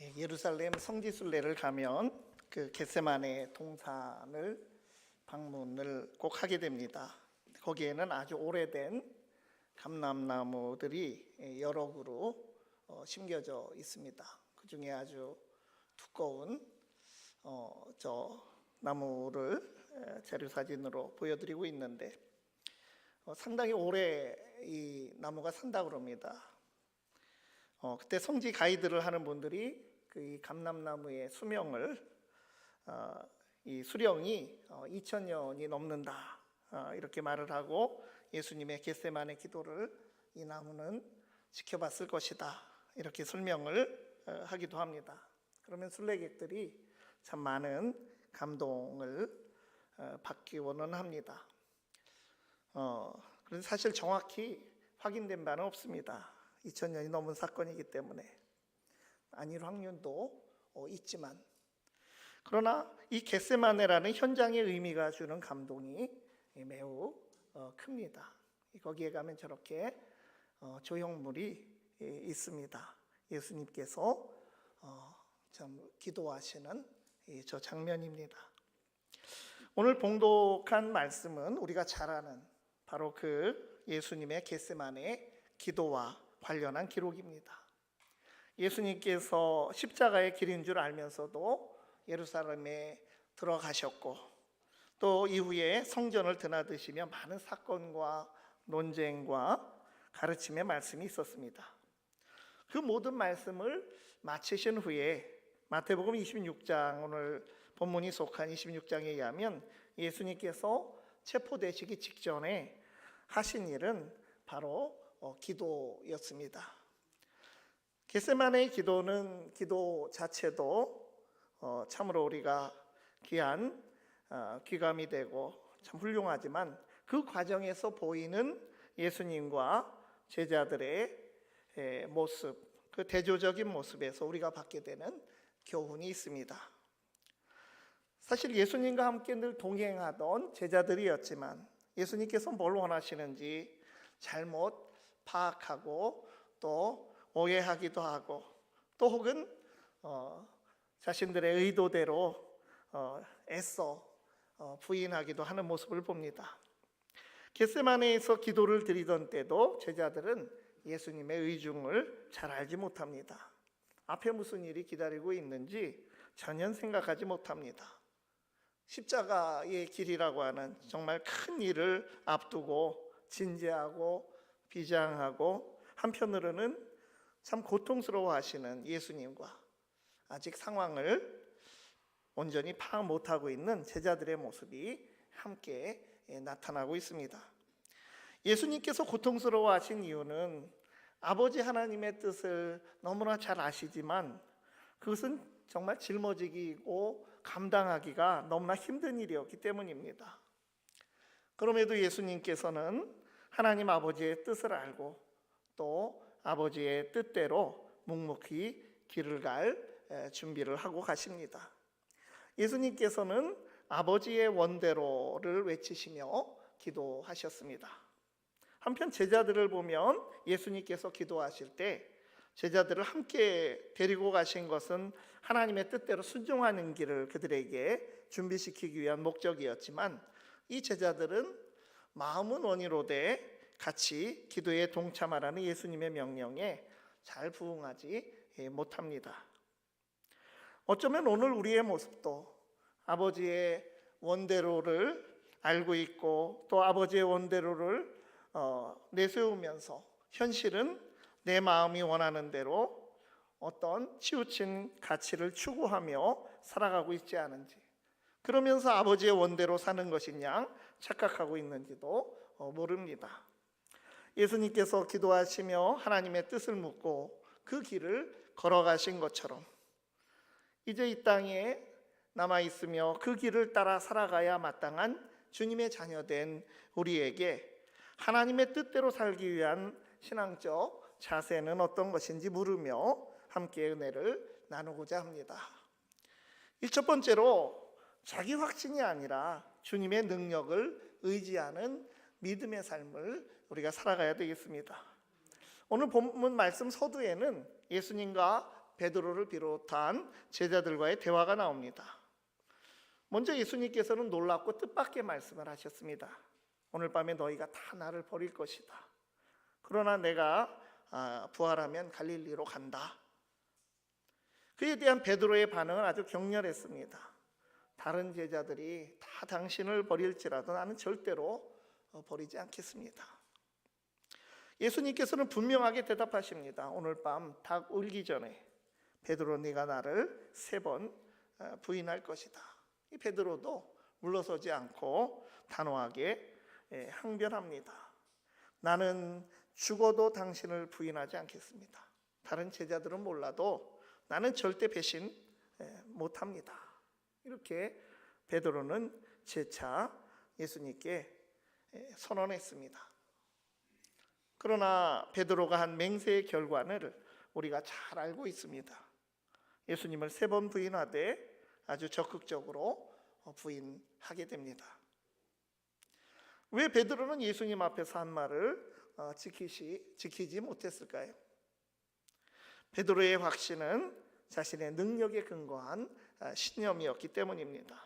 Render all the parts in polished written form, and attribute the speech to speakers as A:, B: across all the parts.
A: 예루살렘 성지순례를 가면 그 겟세마네 동산을 방문을 꼭 하게 됩니다. 거기에는 아주 오래된 감람나무들이 여러 그루 심겨져 있습니다. 그 중에 아주 두꺼운 저 나무를 자료 사진으로 보여드리고 있는데 상당히 오래 이 나무가 산다고 그럽니다. 그때 성지 가이드를 하는 분들이 이 감람나무의 수명을 이 수령이 2000년이 넘는다 이렇게 말을 하고 예수님의 겟세마네 기도를 이 나무는 지켜봤을 것이다 이렇게 설명을 하기도 합니다. 그러면 순례객들이 참 많은 감동을 받기는 합니다. 그런데 사실 정확히 확인된 바는 없습니다. 2000년이 넘은 사건이기 때문에 아닐 확률도 있지만, 그러나 이 겟세마네라는 현장의 의미가 주는 감동이 매우 큽니다. 거기에 가면 저렇게 조형물이 있습니다. 예수님께서 참 기도하시는 저 장면입니다. 오늘 봉독한 말씀은 우리가 잘 아는 바로 그 예수님의 겟세마네 기도와 관련한 기록입니다. 예수님께서 십자가의 길인 줄 알면서도 예루살렘에 들어가셨고, 또 이후에 성전을 드나드시며 많은 사건과 논쟁과 가르침의 말씀이 있었습니다. 그 모든 말씀을 마치신 후에 마태복음 26장, 오늘 본문이 속한 26장에 의하면 예수님께서 체포되시기 직전에 하신 일은 바로 기도였습니다. 겟세마네의 기도는 기도 자체도 참으로 우리가 귀한 귀감이 되고 참 훌륭하지만, 그 과정에서 보이는 예수님과 제자들의 모습, 그 대조적인 모습에서 우리가 받게 되는 교훈이 있습니다. 사실 예수님과 함께 늘 동행하던 제자들이었지만 예수님께서 뭘 원하시는지 잘못 파악하고 또 오해하기도 하고, 또 혹은 자신들의 의도대로 애써 부인하기도 하는 모습을 봅니다. 겟세마네에서 기도를 드리던 때도 제자들은 예수님의 의중을 잘 알지 못합니다. 앞에 무슨 일이 기다리고 있는지 전혀 생각하지 못합니다. 십자가의 길이라고 하는 정말 큰 일을 앞두고 진지하고 비장하고, 한편으로는 참 고통스러워하시는 예수님과 아직 상황을 온전히 파악 못하고 있는 제자들의 모습이 함께 나타나고 있습니다. 예수님께서 고통스러워하신 이유는 아버지 하나님의 뜻을 너무나 잘 아시지만 그것은 정말 짊어지고 감당하기가 너무나 힘든 일이었기 때문입니다. 그럼에도 예수님께서는 하나님 아버지의 뜻을 알고 또 아버지의 뜻대로 묵묵히 길을 갈 준비를 하고 가십니다. 예수님께서는 아버지의 원대로를 외치시며 기도하셨습니다. 한편 제자들을 보면 예수님께서 기도하실 때 제자들을 함께 데리고 가신 것은 하나님의 뜻대로 순종하는 길을 그들에게 준비시키기 위한 목적이었지만, 이 제자들은 마음은 원이로되 같이 기도에 동참하라는 예수님의 명령에 잘 부응하지 못합니다. 어쩌면 오늘 우리의 모습도 아버지의 원대로를 알고 있고 또 아버지의 원대로를 내세우면서 현실은 내 마음이 원하는 대로 어떤 치우친 가치를 추구하며 살아가고 있지 않은지, 그러면서 아버지의 원대로 사는 것인 양 착각하고 있는지도 모릅니다. 예수님께서 기도하시며 하나님의 뜻을 묻고 그 길을 걸어가신 것처럼 이제 이 땅에 남아있으며 그 길을 따라 살아가야 마땅한 주님의 자녀된 우리에게 하나님의 뜻대로 살기 위한 신앙적 자세는 어떤 것인지 물으며 함께 은혜를 나누고자 합니다. 첫 번째로 자기 확신이 아니라 주님의 능력을 의지하는 믿음의 삶을 우리가 살아가야 되겠습니다. 오늘 본문 말씀 서두에는 예수님과 베드로를 비롯한 제자들과의 대화가 나옵니다. 먼저 예수님께서는 놀랍고 뜻밖의 말씀을 하셨습니다. 오늘 밤에 너희가 다 나를 버릴 것이다. 그러나 내가 부활하면 갈릴리로 간다. 그에 대한 베드로의 반응은 아주 격렬했습니다. 다른 제자들이 다 당신을 버릴지라도 나는 절대로 버리지 않겠습니다. 예수님께서는 분명하게 대답하십니다. 오늘 밤 닭 울기 전에 베드로, 네가 나를 3번 부인할 것이다. 이 베드로도 물러서지 않고 단호하게 항변합니다. 나는 죽어도 당신을 부인하지 않겠습니다. 다른 제자들은 몰라도 나는 절대 배신 못합니다. 이렇게 베드로는 재차 예수님께 선언했습니다. 그러나 베드로가 한 맹세의 결과를 우리가 잘 알고 있습니다. 예수님을 3번 부인하되 아주 적극적으로 부인하게 됩니다. 왜 베드로는 예수님 앞에서 한 말을 지키지 못했을까요? 베드로의 확신은 자신의 능력에 근거한 신념이었기 때문입니다.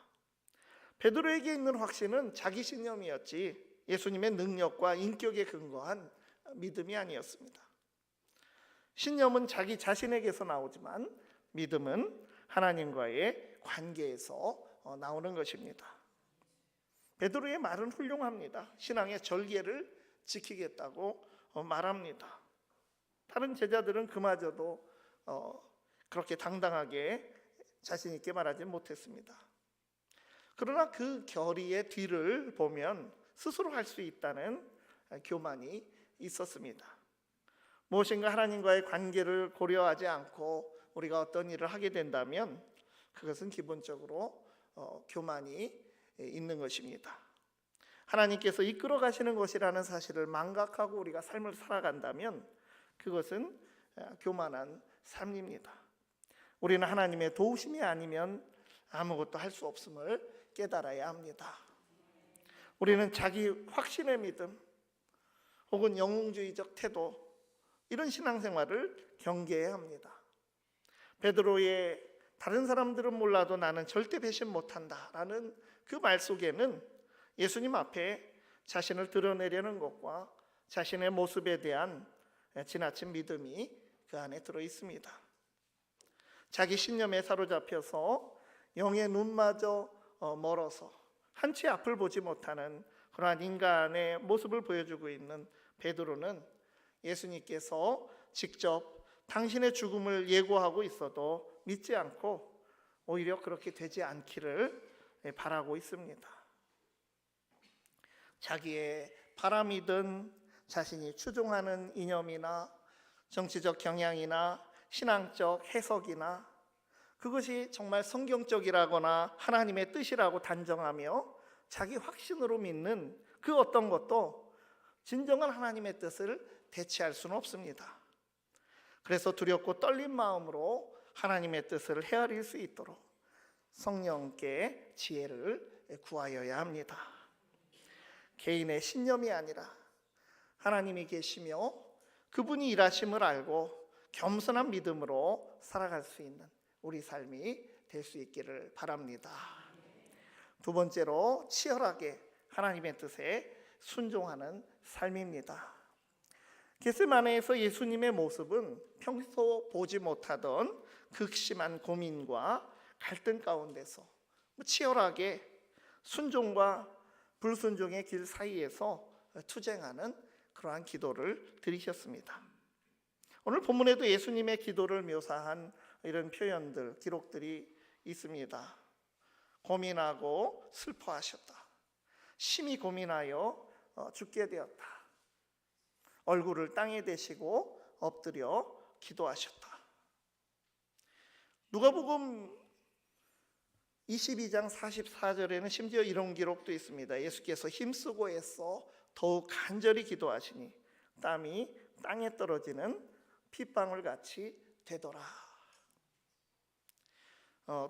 A: 베드로에게 있는 확신은 자기 신념이었지 예수님의 능력과 인격에 근거한 믿음이 아니었습니다. 신념은 자기 자신에게서 나오지만 믿음은 하나님과의 관계에서 나오는 것입니다. 베드로의 말은 훌륭합니다. 신앙의 절개를 지키겠다고 말합니다. 다른 제자들은 그마저도 그렇게 당당하게 자신 있게 말하지 못했습니다. 그러나 그 결의의 뒤를 보면 스스로 할 수 있다는 교만이 있었습니다. 무엇인가 하나님과의 관계를 고려하지 않고 우리가 어떤 일을 하게 된다면 그것은 기본적으로 교만이 있는 것입니다. 하나님께서 이끌어 가시는 것이라는 사실을 망각하고 우리가 삶을 살아간다면 그것은 교만한 삶입니다. 우리는 하나님의 도우심이 아니면 아무것도 할 수 없음을 깨달아야 합니다. 우리는 자기 확신의 믿음 혹은 영웅주의적 태도 이런 신앙생활을 경계해야 합니다. 베드로의 다른 사람들은 몰라도 나는 절대 배신 못한다라는 그 말 속에는 예수님 앞에 자신을 드러내려는 것과 자신의 모습에 대한 지나친 믿음이 그 안에 들어 있습니다. 자기 신념에 사로잡혀서 영의 눈마저 멀어서 한치 앞을 보지 못하는 그러한 인간의 모습을 보여주고 있는 베드로는 예수님께서 직접 당신의 죽음을 예고하고 있어도 믿지 않고 오히려 그렇게 되지 않기를 바라고 있습니다. 자기의 바람이든 자신이 추종하는 이념이나 정치적 경향이나 신앙적 해석이나 그것이 정말 성경적이라거나 하나님의 뜻이라고 단정하며 자기 확신으로 믿는 그 어떤 것도 진정한 하나님의 뜻을 대체할 수는 없습니다. 그래서 두렵고 떨린 마음으로 하나님의 뜻을 헤아릴 수 있도록 성령께 지혜를 구하여야 합니다. 개인의 신념이 아니라 하나님이 계시며 그분이 일하심을 알고 겸손한 믿음으로 살아갈 수 있는 우리 삶이 될 수 있기를 바랍니다. 두 번째로 치열하게 하나님의 뜻에 순종하는 삶입니다. 겟세마네에서 예수님의 모습은 평소 보지 못하던 극심한 고민과 갈등 가운데서 치열하게 순종과 불순종의 길 사이에서 투쟁하는 그러한 기도를 드리셨습니다. 오늘 본문에도 예수님의 기도를 묘사한 이런 표현들, 기록들이 있습니다. 고민하고 슬퍼하셨다. 심히 고민하여 죽게 되었다. 얼굴을 땅에 대시고 엎드려 기도하셨다. 누가복음 22장 44절에는 심지어 이런 기록도 있습니다. 예수께서 힘쓰고 애써 더욱 간절히 기도하시니 땀이 땅에 떨어지는 핏방울 같이 되더라.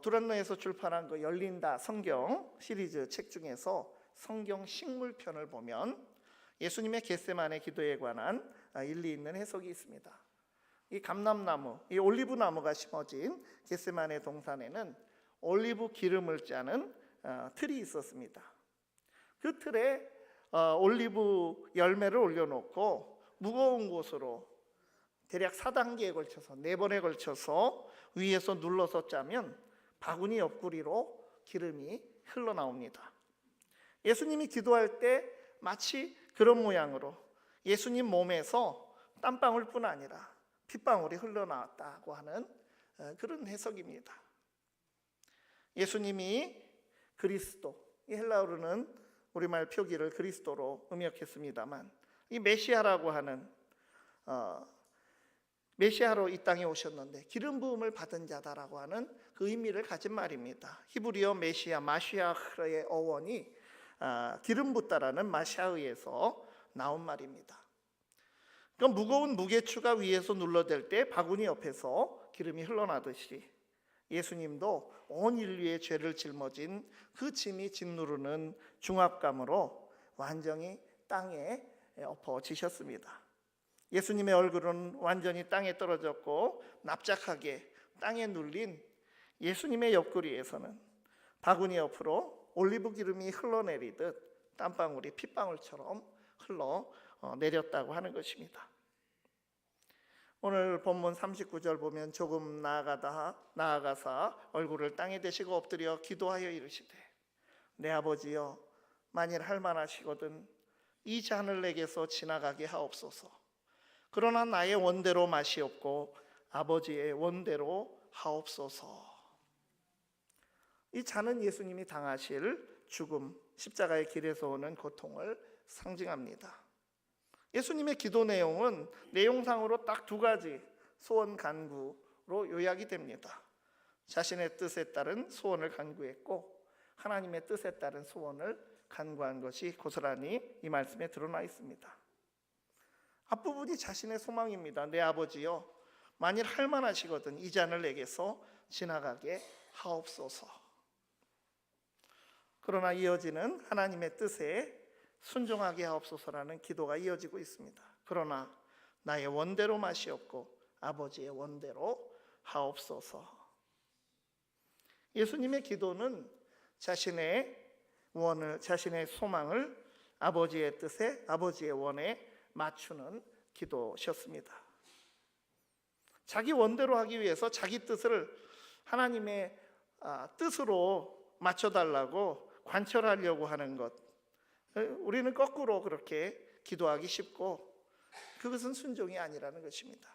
A: 두란노에서 출판한 그 열린다 성경 시리즈 책 중에서 성경 식물편을 보면 예수님의 겟세마네 기도에 관한 일리 있는 해석이 있습니다. 이 감람나무, 이 올리브 나무가 심어진 겟세마네 동산에는 올리브 기름을 짜는 틀이 있었습니다. 그 틀에 올리브 열매를 올려놓고 무거운 곳으로 대략 4단계에 걸쳐서 4번에 걸쳐서 위에서 눌러서 짜면 바구니 옆구리로 기름이 흘러나옵니다. 예수님이 기도할 때 마치 그런 모양으로 예수님 몸에서 땀방울뿐 아니라 핏방울이 흘러나왔다고 하는 그런 해석입니다. 예수님이 그리스도, 이 헬라어로는 우리말 표기를 그리스도로 음역했습니다만 이 메시아라고 하는 메시아로 이 땅에 오셨는데 기름 부음을 받은 자다라고 하는 그 의미를 가진 말입니다. 히브리어 메시아 마시아흐의 어원이 기름 붓다라는 마샤의에서 나온 말입니다. 그러니까 무거운 무게추가 위에서 눌러댈 때 바구니 옆에서 기름이 흘러나듯이 예수님도 온 인류의 죄를 짊어진 그 짐이 짓누르는 중압감으로 완전히 땅에 엎어지셨습니다. 예수님의 얼굴은 완전히 땅에 떨어졌고 납작하게 땅에 눌린 예수님의 옆구리에서는 바구니 옆으로 올리브 기름이 흘러내리듯 땀방울이 핏방울처럼 흘러내렸다고 하는 것입니다. 오늘 본문 39절 보면 조금 나아가사 얼굴을 땅에 대시고 엎드려 기도하여 이르시되 내 아버지여 만일 할만하시거든 이 잔을 내게서 지나가게 하옵소서. 그러나 나의 원대로 마시옵고 아버지의 원대로 하옵소서. 이 잔은 예수님이 당하실 죽음, 십자가의 길에서 오는 고통을 상징합니다. 예수님의 기도 내용은 내용상으로 딱 2가지 소원 간구로 요약이 됩니다. 자신의 뜻에 따른 소원을 간구했고 하나님의 뜻에 따른 소원을 간구한 것이 고스란히 이 말씀에 드러나 있습니다. 앞부분이 자신의 소망입니다. 내 아버지여 만일 할만하시거든 이 잔을 내게서 지나가게 하옵소서. 그러나 이어지는 하나님의 뜻에 순종하게 하옵소서라는 기도가 이어지고 있습니다. 그러나 나의 원대로 마시옵고 아버지의 원대로 하옵소서. 예수님의 기도는 자신의 소망을 아버지의 뜻에 아버지의 원에 맞추는 기도셨습니다. 자기 원대로 하기 위해서 자기 뜻을 하나님의 뜻으로 맞춰달라고 관철하려고 하는 것, 우리는 거꾸로 그렇게 기도하기 쉽고 그것은 순종이 아니라는 것입니다.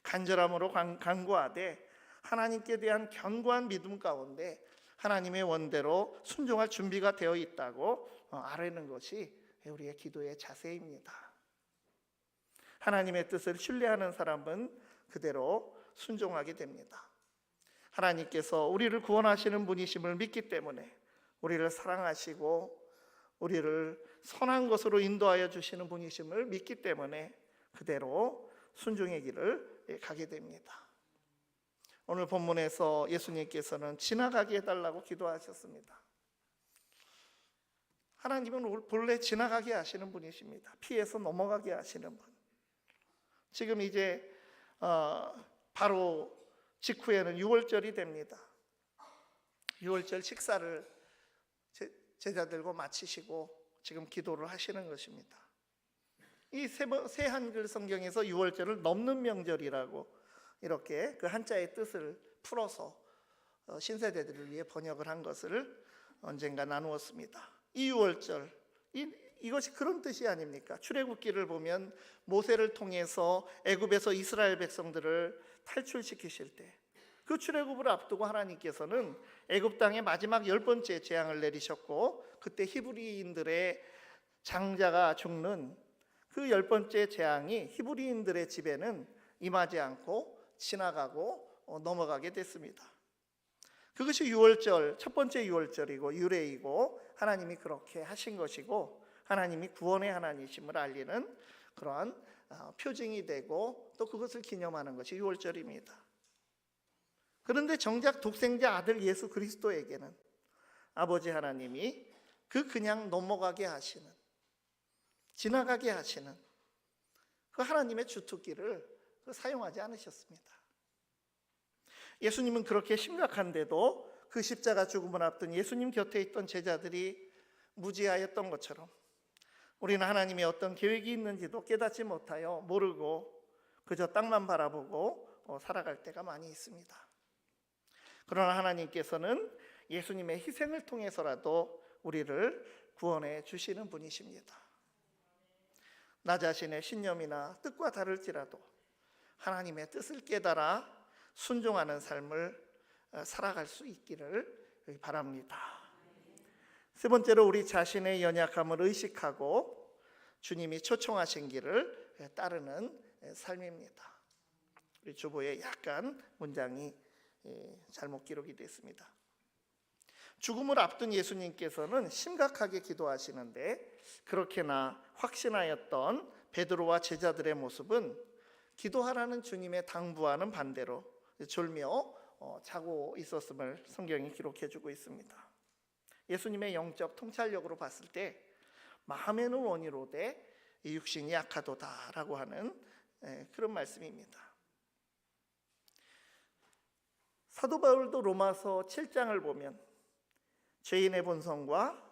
A: 간절함으로 간구하되 하나님께 대한 견고한 믿음 가운데 하나님의 원대로 순종할 준비가 되어 있다고 아뢰는 것이 우리의 기도의 자세입니다. 하나님의 뜻을 신뢰하는 사람은 그대로 순종하게 됩니다. 하나님께서 우리를 구원하시는 분이심을 믿기 때문에 우리를 사랑하시고 우리를 선한 것으로 인도하여 주시는 분이심을 믿기 때문에 그대로 순종의 길을 가게 됩니다. 오늘 본문에서 예수님께서는 지나가게 해달라고 기도하셨습니다. 하나님은 본래 지나가게 하시는 분이십니다. 피해서 넘어가게 하시는 분. 지금 이제 바로 직후에는 유월절이 됩니다. 유월절 식사를 제자들과 마치시고 지금 기도를 하시는 것입니다. 이 새 한글 성경에서 유월절을 넘는 명절이라고 이렇게 그 한자의 뜻을 풀어서 신세대들을 위해 번역을 한 것을 언젠가 나누었습니다. 이 유월절, 이것이 그런 뜻이 아닙니까? 출애굽기를 보면 모세를 통해서 애굽에서 이스라엘 백성들을 탈출시키실 때 그 출애굽을 앞두고 하나님께서는 애굽 땅에 마지막 10번째 재앙을 내리셨고 그때 히브리인들의 장자가 죽는 그 10번째 재앙이 히브리인들의 집에는 임하지 않고 지나가고 넘어가게 됐습니다. 그것이 유월절, 첫 번째 유월절이고 유래이고 하나님이 그렇게 하신 것이고 하나님이 구원의 하나님이심을 알리는 그러한 표징이 되고 또 그것을 기념하는 것이 유월절입니다. 그런데 정작 독생자 아들 예수 그리스도에게는 아버지 하나님이 그냥 넘어가게 하시는, 지나가게 하시는 그 하나님의 주특기를 사용하지 않으셨습니다. 예수님은 그렇게 심각한데도 그 십자가 죽음을 앞둔 예수님 곁에 있던 제자들이 무지하였던 것처럼 우리는 하나님의 어떤 계획이 있는지도 깨닫지 못하여 모르고 그저 땅만 바라보고 살아갈 때가 많이 있습니다. 그러나 하나님께서는 예수님의 희생을 통해서라도 우리를 구원해 주시는 분이십니다. 나 자신의 신념이나 뜻과 다를지라도 하나님의 뜻을 깨달아 순종하는 삶을 살아갈 수 있기를 바랍니다. 세 번째로 우리 자신의 연약함을 의식하고 주님이 초청하신 길을 따르는 삶입니다. 우리 주보에 약간 문장이 잘못 기록이 됐습니다. 죽음을 앞둔 예수님께서는 심각하게 기도하시는데 그렇게나 확신하였던 베드로와 제자들의 모습은 기도하라는 주님의 당부와는 반대로 졸며 자고 있었음을 성경이 기록해주고 있습니다. 예수님의 영적 통찰력으로 봤을 때 마음에는 원이로되 육신이 약하도다라고 하는 그런 말씀입니다. 사도 바울도 로마서 7장을 보면 죄인의 본성과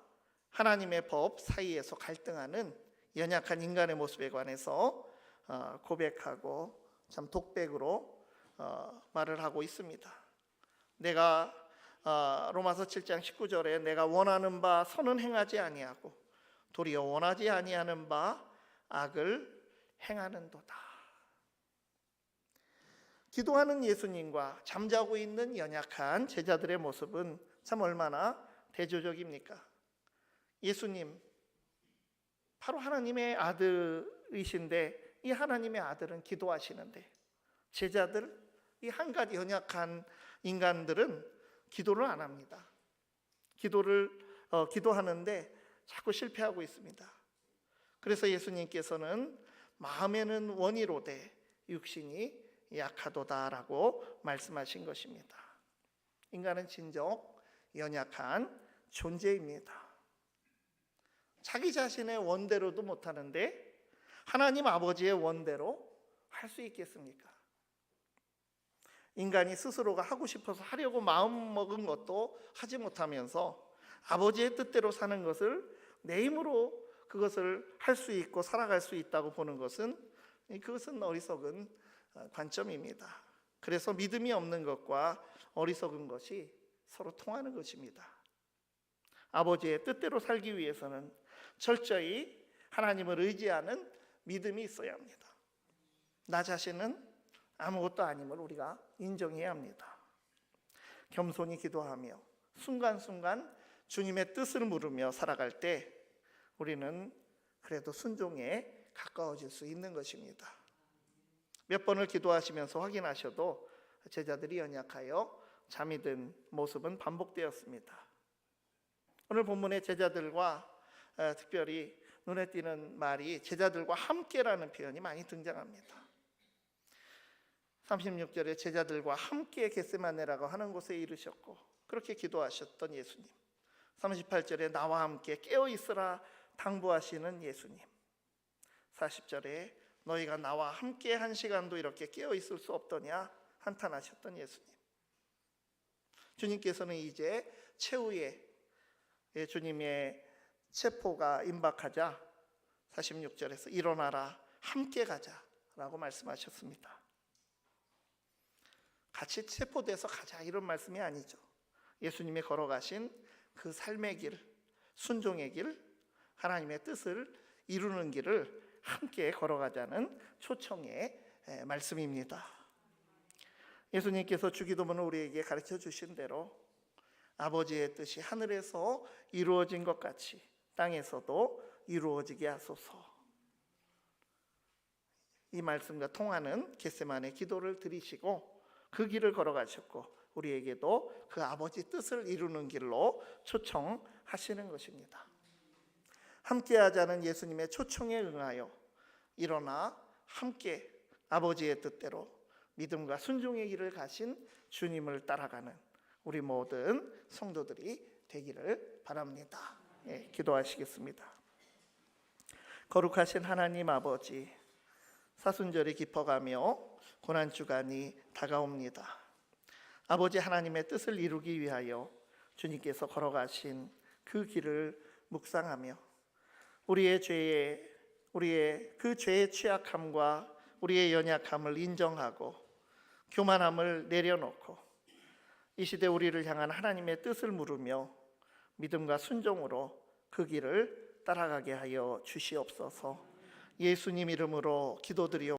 A: 하나님의 법 사이에서 갈등하는 연약한 인간의 모습에 관해서 고백하고 참 독백으로 말을 하고 있습니다. 내가 로마서 7장 19절에 내가 원하는 바 선은 행하지 아니하고 도리어 원하지 아니하는 바 악을 행하는도다. 기도하는 예수님과 잠자고 있는 연약한 제자들의 모습은 참 얼마나 대조적입니까? 예수님 바로 하나님의 아들이신데 이 하나님의 아들은 기도하시는데 제자들 이 한갓 연약한 인간들은 기도를 안 합니다. 기도하는데 자꾸 실패하고 있습니다. 그래서 예수님께서는 마음에는 원이로되 육신이 약하도다라고 말씀하신 것입니다. 인간은 진정 연약한 존재입니다. 자기 자신의 원대로도 못하는데 하나님 아버지의 원대로 할 수 있겠습니까? 인간이 스스로가 하고 싶어서 하려고 마음먹은 것도 하지 못하면서 아버지의 뜻대로 사는 것을 내 힘으로 그것을 할 수 있고 살아갈 수 있다고 보는 것은 그것은 어리석은 관점입니다. 그래서 믿음이 없는 것과 어리석은 것이 서로 통하는 것입니다. 아버지의 뜻대로 살기 위해서는 철저히 하나님을 의지하는 믿음이 있어야 합니다. 나 자신은 아무것도 아님을 우리가 인정해야 합니다. 겸손히 기도하며 순간순간 주님의 뜻을 물으며 살아갈 때 우리는 그래도 순종에 가까워질 수 있는 것입니다. 몇 번을 기도하시면서 확인하셔도 제자들이 연약하여 잠이 든 모습은 반복되었습니다. 오늘 본문의 제자들과 특별히 눈에 띄는 말이 제자들과 함께라는 표현이 많이 등장합니다. 36절에 제자들과 함께 겟세마네라고 하는 곳에 이르셨고 그렇게 기도하셨던 예수님. 38절에 나와 함께 깨어있으라 당부하시는 예수님. 40절에 너희가 나와 함께 한 시간도 이렇게 깨어있을 수 없더냐 한탄하셨던 예수님. 주님께서는 이제 최후의 주님의 체포가 임박하자 46절에서 일어나라 함께 가자라고 말씀하셨습니다. 같이 체포돼서 가자 이런 말씀이 아니죠. 예수님이 걸어가신 그 삶의 길, 순종의 길, 하나님의 뜻을 이루는 길을 함께 걸어가자는 초청의 말씀입니다. 예수님께서 주기도문을 우리에게 가르쳐 주신 대로 아버지의 뜻이 하늘에서 이루어진 것 같이 땅에서도 이루어지게 하소서. 이 말씀과 통하는 겟세마네 기도를 드리시고 그 길을 걸어가셨고 우리에게도 그 아버지 뜻을 이루는 길로 초청하시는 것입니다. 함께하자는 예수님의 초청에 응하여 일어나 함께 아버지의 뜻대로 믿음과 순종의 길을 가신 주님을 따라가는 우리 모든 성도들이 되기를 바랍니다. 기도하시겠습니다. 거룩하신 하나님 아버지, 사순절이 깊어가며 고난주간이 다가옵니다. 아버지 하나님의 뜻을 이루기 위하여 주님께서 걸어가신 그 길을 묵상하며 우리의 그 죄의 취약함과 우리의 연약함을 인정하고 교만함을 내려놓고 이 시대 우리를 향한 하나님의 뜻을 물으며 믿음과 순종으로 그 길을 따라가게 하여 주시옵소서. 예수님 이름으로 기도드리옵나이다.